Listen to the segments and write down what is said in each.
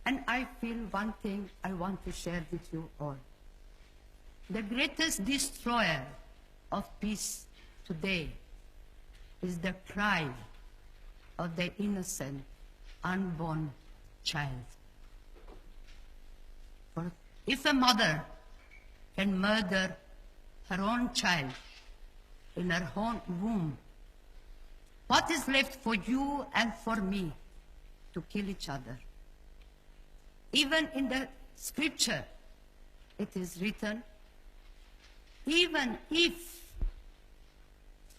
And I feel one thing I want to share with you all. The greatest destroyer of peace today is the cry of the innocent, unborn child. For if a mother can murder her own child in her own womb, what is left for you and for me to kill each other? Even in the scripture, it is written, even if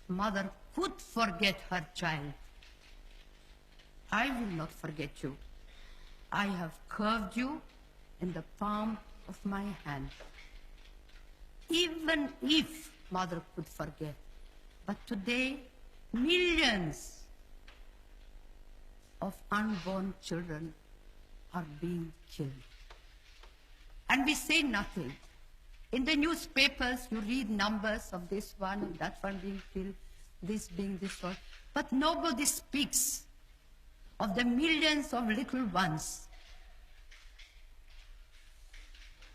mother could forget her child, I will not forget you. I have curved you in the palm of my hand. Even if mother could forget. But today, millions of unborn children are being killed. And we say nothing. In the newspapers, you read numbers of this one and that one being killed, this being this one. But nobody speaks of the millions of little ones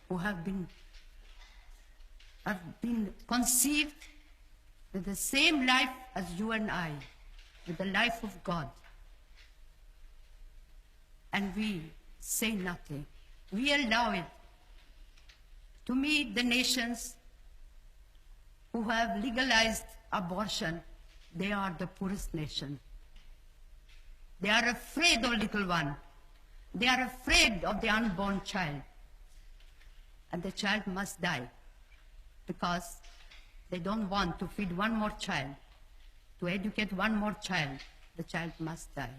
who have been conceived with the same life as you and I, with the life of God. And we say nothing. We allow it. To me, the nations who have legalized abortion, they are the poorest nation. They are afraid of little one. They are afraid of the unborn child. And the child must die because they don't want to feed one more child, to educate one more child. The child must die.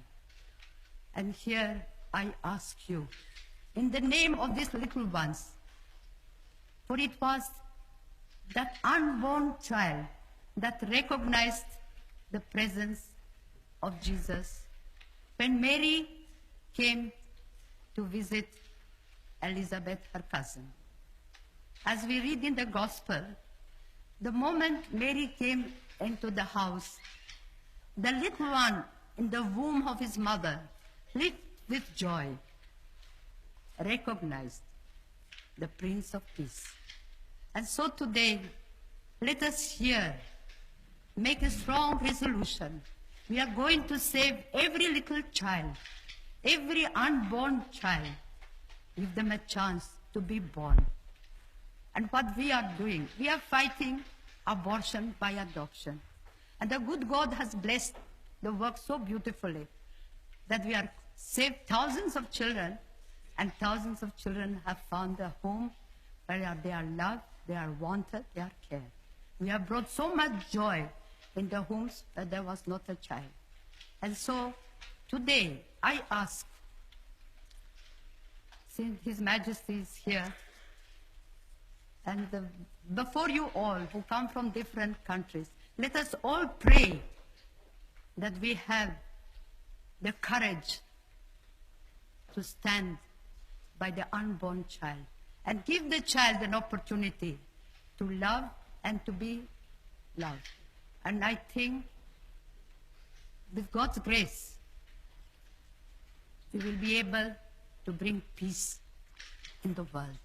And here I ask you, in the name of these little ones, for it was that unborn child that recognized the presence of Jesus when Mary came to visit Elizabeth, her cousin. As we read in the Gospel, the moment Mary came into the house, the little one in the womb of his mother leaped with joy, recognized the Prince of Peace. And so today, let us here make a strong resolution. We are going to save every little child, every unborn child, give them a chance to be born. And what we are doing, we are fighting abortion by adoption. And the good God has blessed the work so beautifully that we are saved thousands of children, and thousands of children have found a home where they are loved, they are wanted, they are cared. We have brought so much joy in the homes where there was not a child. And so today I ask, since His Majesty is here, and before you all who come from different countries, let us all pray that we have the courage to stand by the unborn child and give the child an opportunity to love and to be loved. And I think with God's grace, we will be able to bring peace in the world.